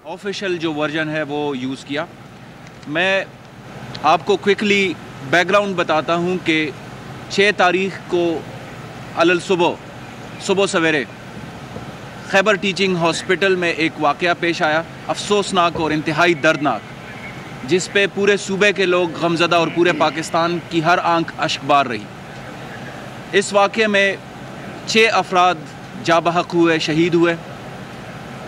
Official جو version ہے وہ یوز کیا. میں آپ کو کوئکلی بیک گراؤنڈ بتاتا ہوں کہ 6 تاریخ کو صبح سویرے خیبر ٹیچنگ ہاسپٹل میں ایک واقعہ پیش آیا، افسوسناک اور انتہائی دردناک، جس پہ پورے صوبے کے لوگ غمزدہ اور پورے پاکستان کی ہر آنکھ اشک بار رہی. اس واقعے میں 6 افراد جاں بحق ہوئے، شہید ہوئے،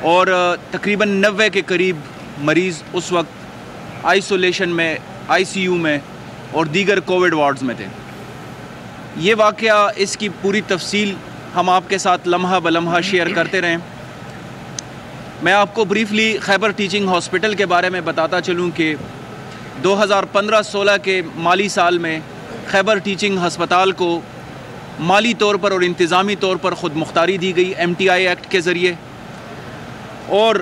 اور تقریباً 90 کے قریب مریض اس وقت آئسولیشن میں، آئی سی یو میں اور دیگر کووڈ وارڈز میں تھے. یہ واقعہ، اس کی پوری تفصیل ہم آپ کے ساتھ لمحہ بلمحہ شیئر کرتے رہیں. میں آپ کو بریفلی خیبر ٹیچنگ ہاسپٹل کے بارے میں بتاتا چلوں کہ 2015-16 کے مالی سال میں خیبر ٹیچنگ ہسپتال کو مالی طور پر اور انتظامی طور پر خود مختاری دی گئی MTI ایکٹ کے ذریعے، اور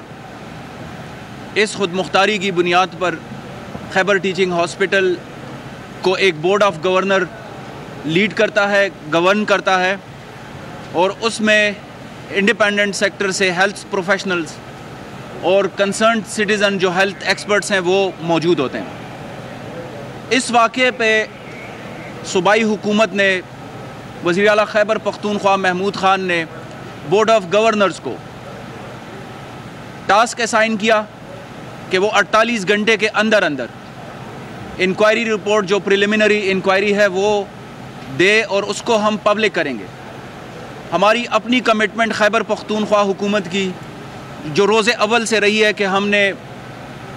اس خود مختاری کی بنیاد پر خیبر ٹیچنگ ہاسپٹل کو ایک بورڈ آف گورنر لیڈ کرتا ہے، گورن کرتا ہے، اور اس میں انڈیپینڈنٹ سیکٹر سے ہیلتھ پروفیشنلز اور کنسرنڈ سٹیزن جو ہیلتھ ایکسپرٹس ہیں وہ موجود ہوتے ہیں. اس واقعے پہ صوبائی حکومت نے، وزیر اعلیٰ خیبر پختونخوا محمود خان نے بورڈ آف گورنرز کو ٹاسک اسائن کیا کہ وہ 48 گھنٹے کے اندر انکوائری رپورٹ، جو پریلیمنری انکوائری ہے، وہ دے اور اس کو ہم پبلک کریں گے. ہماری اپنی کمٹمنٹ خیبر پختونخوا حکومت کی جو روز اول سے رہی ہے کہ ہم نے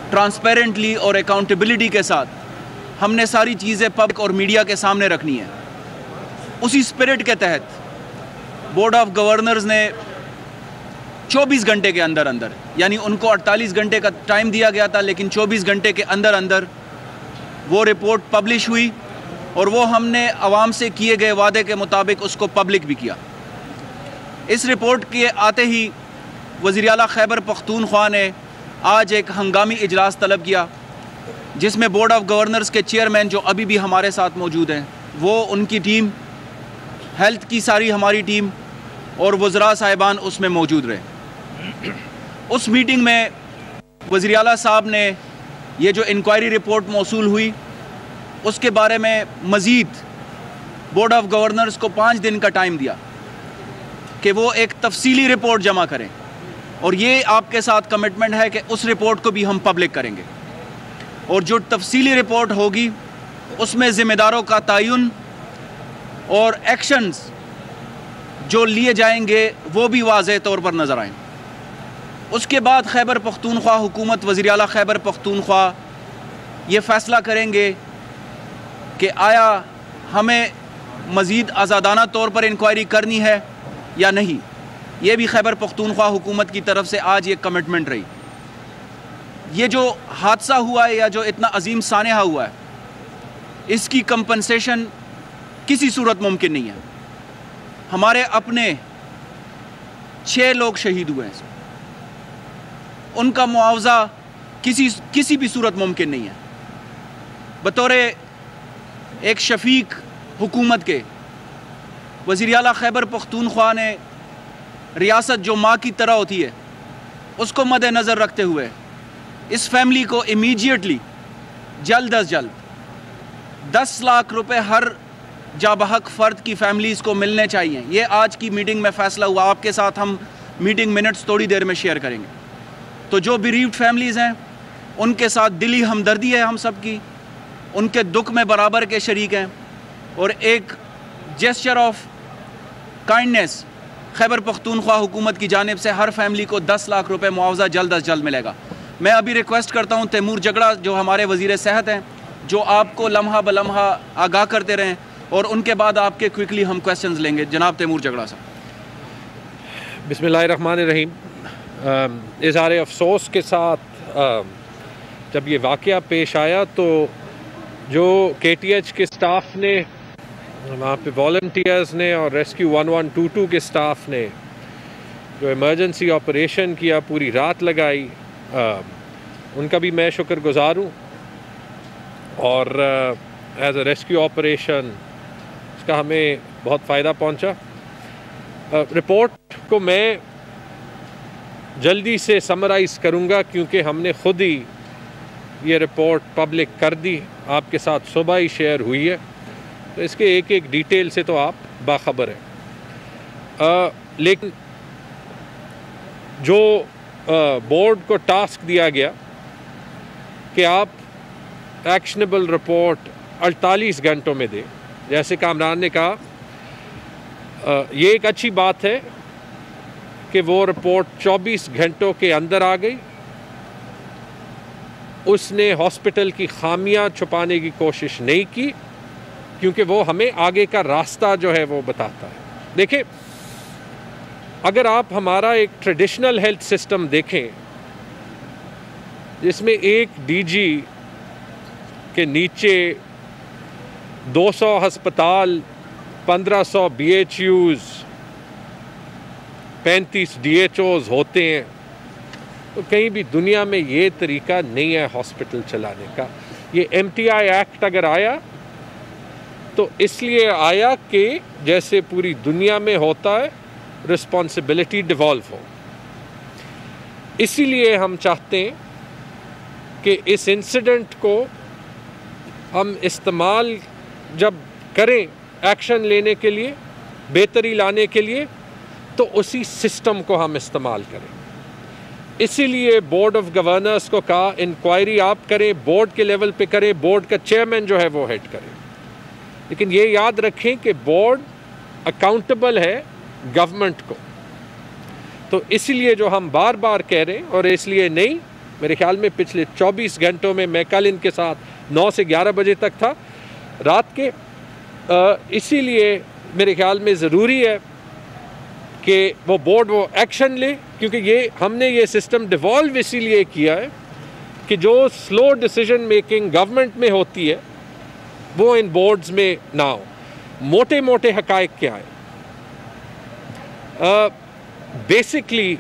ٹرانسپیرنٹلی اور اکاؤنٹیبلٹی کے ساتھ ہم نے ساری چیزیں پبلک اور میڈیا کے سامنے رکھنی ہیں. اسی اسپرٹ کے تحت بورڈ آف گورنرز نے 24 گھنٹے کے اندر، یعنی ان کو 48 گھنٹے کا ٹائم دیا گیا تھا، لیکن 24 گھنٹے کے اندر وہ رپورٹ پبلش ہوئی، اور وہ ہم نے عوام سے کیے گئے وعدے کے مطابق اس کو پبلک بھی کیا. اس رپورٹ کے آتے ہی وزیر اعلیٰ خیبر پختونخوا نے آج ایک ہنگامی اجلاس طلب کیا، جس میں بورڈ آف گورنرز کے چیئرمین جو ابھی بھی ہمارے ساتھ موجود ہیں، وہ، ان کی ٹیم، ہیلتھ کی ساری ہماری ٹیم اور وزراء صاحبان اس میں موجود رہے. اس میٹنگ میں وزیر اعلیٰ صاحب نے یہ جو انکوائری رپورٹ موصول ہوئی اس کے بارے میں مزید بورڈ آف گورنرز کو 5 دن کا ٹائم دیا کہ وہ ایک تفصیلی رپورٹ جمع کریں، اور یہ آپ کے ساتھ کمٹمنٹ ہے کہ اس رپورٹ کو بھی ہم پبلک کریں گے، اور جو تفصیلی رپورٹ ہوگی اس میں ذمہ داروں کا تعین اور ایکشنز جو لیے جائیں گے وہ بھی واضح طور پر نظر آئیں. اس کے بعد خیبر پختونخوا حکومت، وزیر اعلیٰ خیبر پختونخوا یہ فیصلہ کریں گے کہ آیا ہمیں مزید آزادانہ طور پر انکوائری کرنی ہے یا نہیں. یہ بھی خیبر پختونخوا حکومت کی طرف سے آج یہ کمٹمنٹ رہی. یہ جو حادثہ ہوا ہے یا جو اتنا عظیم سانحہ ہوا ہے، اس کی کمپنسیشن کسی صورت ممکن نہیں ہے. ہمارے اپنے 6 لوگ شہید ہوئے ہیں، ان کا معاوضہ کسی بھی صورت ممکن نہیں ہے. بطور ایک شفیق حکومت کے وزیر اعلیٰ خیبر پختونخوا نے ریاست جو ماں کی طرح ہوتی ہے اس کو مد نظر رکھتے ہوئے اس فیملی کو امیجیٹلی جلد از جلد 10 لاکھ روپے ہر جاں بحق فرد کی فیملیز کو ملنے چاہیے. یہ آج کی میٹنگ میں فیصلہ ہوا. آپ کے ساتھ ہم میٹنگ منٹس تھوڑی دیر میں شیئر کریں گے. تو جو بیریوڈ فیملیز ہیں ان کے ساتھ دلی ہمدردی ہے ہم سب کی، ان کے دکھ میں برابر کے شریک ہیں، اور ایک gesture of kindness Khyber Pakhtunkhwa حکومت کی جانب سے ہر فیملی کو 10 لاکھ روپے معاوضہ جلد از جلد ملے گا. میں ابھی ریکویسٹ کرتا ہوں تیمور جگڑا جو ہمارے وزیر صحت ہیں، جو آپ کو لمحہ بلمحہ آگاہ کرتے رہیں، اور ان کے بعد آپ کے کوئکلی ہم کویسچنز لیں گے. جناب تیمور جگڑا صاحب. بسم اللہ الرحمن الرحیم. اظہار افسوس کے ساتھ جب یہ واقعہ پیش آیا تو جو KTH کے سٹاف نے، وہاں پہ والنٹیئرز نے اور ریسکیو 1122 کے سٹاف نے جو ایمرجنسی آپریشن کیا، پوری رات لگائی، ان کا بھی میں شکر گزار ہوں. اور ایز اے ریسکیو آپریشن اس کا ہمیں بہت فائدہ پہنچا. رپورٹ کو میں جلدی سے سمرائز کروں گا کیونکہ ہم نے خود ہی یہ رپورٹ پبلک کر دی، آپ کے ساتھ صبح ہی شیئر ہوئی ہے، تو اس کے ایک ایک ڈیٹیل سے تو آپ باخبر ہیں۔ لیکن جو بورڈ کو ٹاسک دیا گیا کہ آپ ایکشنیبل رپورٹ 48 گھنٹوں میں دیں، جیسے کامران نے کہا، یہ ایک اچھی بات ہے کہ وہ رپورٹ 24 گھنٹوں کے اندر آ گئی۔ اس نے ہاسپٹل کی خامیاں چھپانے کی کوشش نہیں کی کیونکہ وہ ہمیں آگے کا راستہ جو ہے وہ بتاتا ہے۔ دیکھیں، اگر آپ ہمارا ایک ٹریڈیشنل ہیلتھ سسٹم دیکھیں جس میں ایک ڈی جی کے نیچے 200 ہسپتال، 1500 B H Us, 35 D H Os ہوتے ہیں، تو کہیں بھی دنیا میں یہ طریقہ نہیں ہے ہاسپٹل چلانے کا۔ یہ ایم ٹی آئی ایکٹ اگر آیا تو اس لیے آیا کہ جیسے پوری دنیا میں ہوتا ہے رسپانسبلٹی ڈیوالو ہو۔ اسی لیے ہم چاہتے ہیں کہ اس انسیڈنٹ کو ہم استعمال جب کریں ایکشن لینے کے لیے، بہتری لانے کے لیے، تو اسی سسٹم کو ہم استعمال کریں۔ اسی لیے بورڈ آف گورنرز کو کہا انکوائری آپ کریں، بورڈ کے لیول پہ کریں، بورڈ کا چیئرمین جو ہے وہ ہیڈ کرے۔ لیکن یہ یاد رکھیں کہ بورڈ اکاؤنٹیبل ہے گورنمنٹ کو، تو اسی لیے جو ہم بار بار کہہ رہے ہیں، اور اس لیے نہیں، میرے خیال میں پچھلے 24 گھنٹوں میں کل ان کے ساتھ 9 سے 11 بجے تک تھا رات کے، اسی لیے میرے خیال میں ضروری ہے کہ وہ بورڈ وہ ایکشن لے، کیونکہ ہم نے یہ سسٹم ڈیوالو اسی لیے کیا ہے کہ جو سلو ڈیسیژن میکنگ گورنمنٹ میں ہوتی ہے وہ ان بورڈز میں نہ ہو۔ موٹے موٹے حقائق کیا ہیں؟ بیسکلی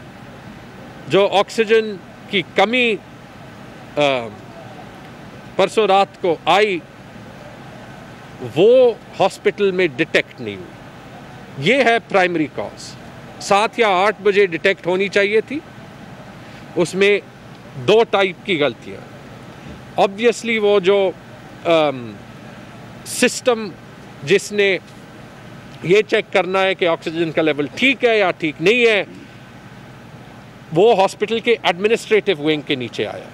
جو آکسیجن کی کمی پرسوں رات کو آئی وہ ہاسپٹل میں ڈیٹیکٹ نہیں ہوئی، یہ ہے پرائمری کاز۔ 7 یا 8 بجے ڈیٹیکٹ ہونی چاہیے تھی، اس میں 2 ٹائپ کی غلطیاں۔ آبویسلی وہ جو سسٹم جس نے یہ چیک کرنا ہے کہ آکسیجن کا لیول ٹھیک ہے یا ٹھیک نہیں ہے، وہ ہاسپٹل کے ایڈمنسٹریٹو ونگ کے نیچے آیا۔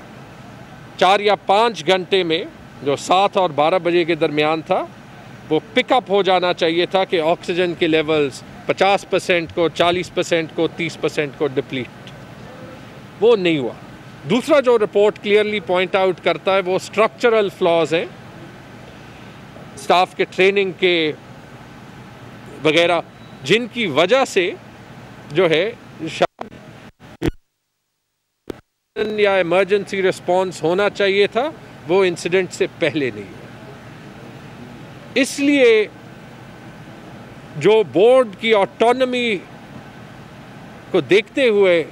4 یا 5 گھنٹے میں جو 7 اور 12 بجے کے درمیان تھا وہ پک اپ ہو جانا چاہیے تھا کہ آکسیجن کے لیولز 50% کو، 40% کو، 30% کو ڈپلیٹ، وہ نہیں ہوا۔ دوسرا جو رپورٹ کلیئرلی پوائنٹ آؤٹ کرتا ہے وہ اسٹرکچرل فلاز ہیں، اسٹاف کے ٹریننگ کے وغیرہ، جن کی وجہ سے جو ہے یا ایمرجنسی رسپانس ہونا چاہیے تھا وہ انسیڈنٹ سے پہلے نہیں ہوا۔ اس لیے جو بورڈ کی آٹونومی کو دیکھتے ہوئے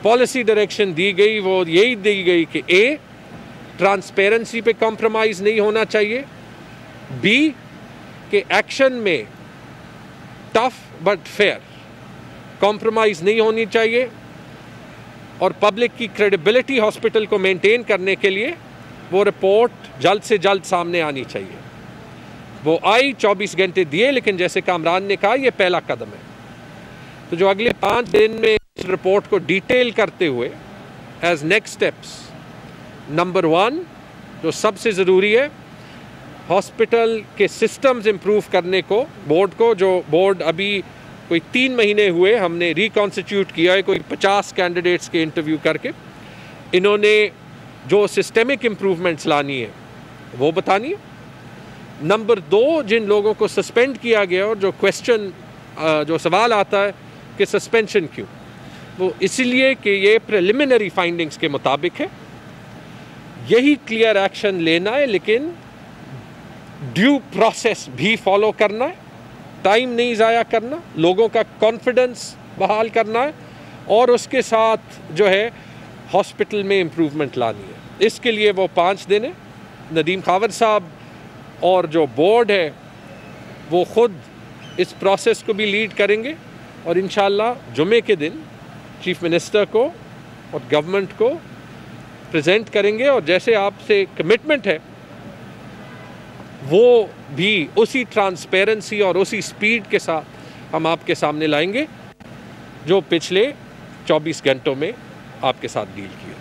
پالیسی ڈائریکشن دی گئی وہ یہی دی گئی کہ ٹرانسپیرنسی پہ کمپرومائز نہیں ہونا چاہیے، بی کہ ایکشن میں ٹف بٹ فیئر کمپرومائز نہیں ہونی چاہیے، اور پبلک کی کریڈیبلٹی ہاسپٹل کو مینٹین کرنے کے لیے وہ رپورٹ جلد سے جلد سامنے آنی چاہیے۔ وہ آئی، 24 گھنٹے دیے، لیکن جیسے کامران نے کہا یہ پہلا قدم ہے۔ تو جو اگلے 5 دن میں اس رپورٹ کو ڈیٹیل کرتے ہوئے ایز نیکسٹ سٹیپس، نمبر 1 جو سب سے ضروری ہے، ہاسپٹل کے سسٹمز امپروو کرنے کو بورڈ کو، جو بورڈ ابھی کوئی 3 مہینے ہوئے ہم نے ریکانسٹیٹیوٹ کیا ہے، کوئی 50 کینڈیڈیٹس کے انٹرویو کر کے، انہوں نے جو سسٹمک امپروومنٹس لانی ہے وہ بتانی ہے۔ نمبر 2 جن لوگوں کو سسپینڈ کیا گیا اور جو کویسچن جو سوال آتا ہے کہ سسپینشن کیوں، وہ اسی لیے کہ یہ پریلیمنری فائنڈنگز کے مطابق ہے، یہی کلیئر ایکشن لینا ہے، لیکن ڈیو پروسیس بھی فالو کرنا ہے، ٹائم نہیں ضائع کرنا، لوگوں کا کانفیڈنس بحال کرنا ہے، اور اس کے ساتھ جو ہے ہاسپٹل میں امپروومنٹ لانی ہے۔ اس کے لیے وہ 5 دن ہے۔ ندیم خاور صاحب اور جو بورڈ ہے وہ خود اس پروسیس کو بھی لیڈ کریں گے، اور انشاءاللہ جمعے کے دن چیف منسٹر کو اور گورنمنٹ کو پریزنٹ کریں گے، اور جیسے آپ سے کمٹمنٹ ہے وہ بھی اسی ٹرانسپیرنسی اور اسی سپیڈ کے ساتھ ہم آپ کے سامنے لائیں گے جو پچھلے 24 گھنٹوں میں آپ کے ساتھ ڈیل کی۔